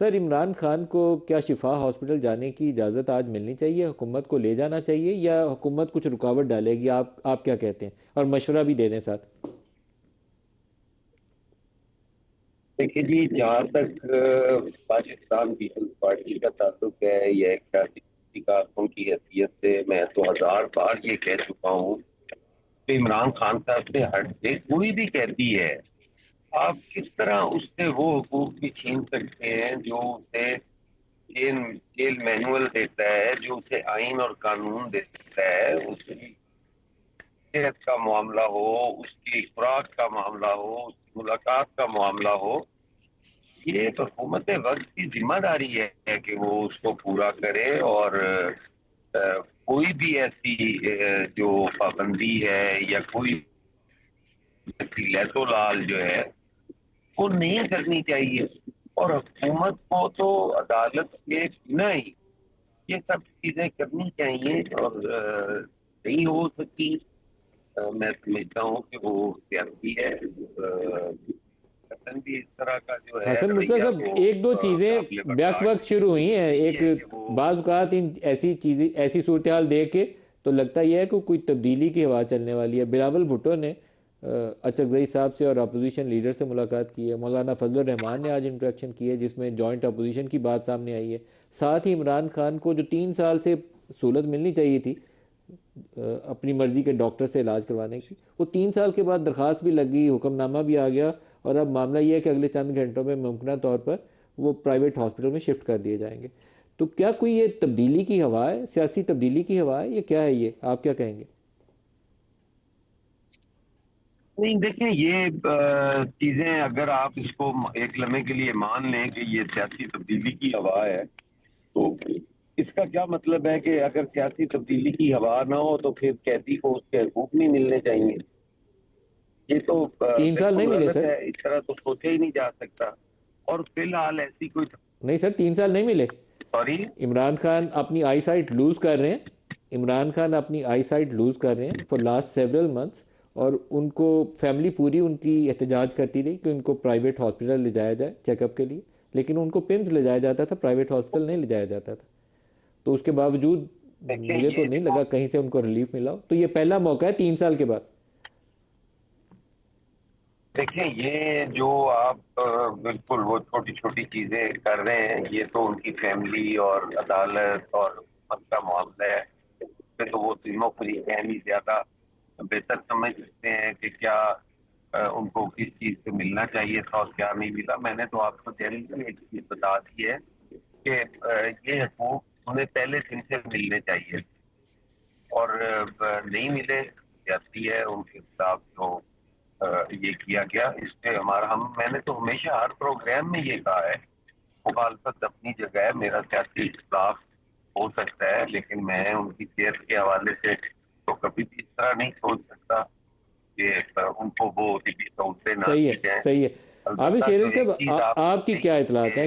سر عمران خان کو کیا شفا ہاسپٹل جانے کی اجازت آج ملنی چاہیے؟ حکومت کو لے جانا چاہیے یا حکومت کچھ رکاوٹ ڈالے گی؟ آپ کیا کہتے ہیں؟ اور مشورہ بھی دے دیں ساتھ۔ دیکھیے جی، جہاں تک پاکستان پیپلز پارٹی کا تعلق ہے یا ایک سیاسی کارکن کی حیثیت سے، میں تو 1000 بار یہ کہہ چکا ہوں کہ عمران خان صاحب سے ہٹ کے کوئی بھی کہتی ہے، آپ کس طرح اس سے وہ حقوق بھی چھین سکتے ہیں جو اسے جیل مینول دیتا ہے، جو اسے آئین اور قانون دیتا ہے، اس کی صحت کا معاملہ ہو، اس کی خوراک کا معاملہ ہو، اس کی ملاقات کا معاملہ ہو۔ یہ حکومت وقت کی ذمہ داری ہے کہ وہ اس کو پورا کرے، اور کوئی بھی ایسی جو پابندی ہے یا کوئی ایسی لیتو لال جو ہے وہ نہیں کرنی چاہیے۔ اور حکومت کو تو عدالت کے بنا ہی یہ سب چیزیں کرنی چاہیے، اور نہیں ہو سکی میں سمجھتا ہوں کہ وہ سیاسی ہے۔ حسن بھی اس طرح کا جو ہے حسن مرتضیٰ رویہ صاحب، وہ ایک دو چیزیں قابل بیک وقت برداشت شروع ہوئی ہیں۔ نہیں ایک ہے کہ وہ بعض اوقات ان ایسی چیزیں، ایسی صورتحال دیکھ کے تو لگتا یہ ہے کہ کوئی تبدیلی کی ہوا چلنے والی ہے۔ بلاول بھٹو نے اچکزئی صاحب سے اور اپوزیشن لیڈر سے ملاقات کی ہے۔ مولانا فضل الرحمان نے آج انٹریکشن کی ہے جس میں جوائنٹ اپوزیشن کی بات سامنے آئی ہے۔ ساتھ ہی عمران خان کو جو 3 سال سے سہولت ملنی چاہیے تھی اپنی مرضی کے ڈاکٹر سے علاج کروانے کی، وہ 3 سال کے بعد درخواست بھی لگی، حکم نامہ بھی آ گیا، اور اب معاملہ یہ ہے کہ اگلے چند گھنٹوں میں ممکنہ طور پر وہ پرائیویٹ ہاسپٹل میں شفٹ کر دیے جائیں گے۔ تو کیا کوئی یہ تبدیلی کی ہوا ہے، سیاسی تبدیلی کی ہوا ہے، یہ کیا ہے؟ یہ آپ کیا کہیں گے؟ نہیں، دیکھیں یہ چیزیں اگر آپ اس کو ایک لمحے کے لیے مان لیں کہ یہ سیاسی تبدیلی کی ہوا ہے، تو اس کا کیا مطلب ہے کہ اگر سیاسی تبدیلی کی ہوا نہ ہو تو پھر قیدی کو اس کے حقوق نہیں ملنے چاہیے؟ یہ تو 3 سال نہیں بالکل ملے غلط سر؟ ہے، اس طرح تو سوچا ہی نہیں جا سکتا۔ اور فی الحال ایسی کوئی نہیں سر، 3 سال نہیں ملے۔ سوری عمران خان اپنی آئی سائٹ لوز کر رہے ہیں، عمران خان اپنی آئی سائٹ لوز کر رہے ہیں فار لاسٹ سیورل منتھس، اور ان کو فیملی پوری ان کی احتجاج کرتی رہی کہ ان کو پرائیویٹ ہاسپٹل لے جایا جائے چیک اپ کے لیے، لیکن ان کو پمز لے جایا جاتا تھا، پرائیویٹ ہاسپٹل نہیں لے جایا جاتا تھا۔ تو اس کے باوجود دیکھیں مجھے تو یہ نہیں لگا کہیں سے ان کو ریلیف ملا ہو۔ تو یہ پہلا موقع ہے 3 سال کے بعد۔ دیکھیں یہ جو آپ بالکل وہ چھوٹی چھوٹی چیزیں کر رہے ہیں، یہ تو ان کی فیملی اور عدالت اور حکومت کا معاملہ ہے۔ اس پہ تو وہ تینوں فریقین ہی زیادہ بہتر سمجھ سکتے ہیں کہ کیا ان کو کس چیز سے ملنا چاہیے تھا اور کیا نہیں ملا۔ میں نے تو آپ کو جنرلی ایک چیز بتا دی ہے کہ یہ حقوق انہیں پہلے دن سے ملنے چاہیے، اور نہیں ملے، جاتی ہے ان کے خلاف جو یہ کیا گیا۔ اس پہ میں نے تو ہمیشہ ہر پروگرام میں یہ کہا ہے، مخالفت اپنی جگہ ہے، میرا سیاسی اختلاف ہو سکتا ہے، لیکن میں ان کی صحت کے حوالے سے تو کبھی بھی اس طرح نہیں سوچ سکتا کہ ان کو وہ طبی سہولتیں نہ صحیح ہے، دی جائیں۔ صحیح ہے۔ عابد البتہ جو شیرن ایک صاحب، چیز آپ آپ کی نے کیا کہی اطلاعات کہ ہیں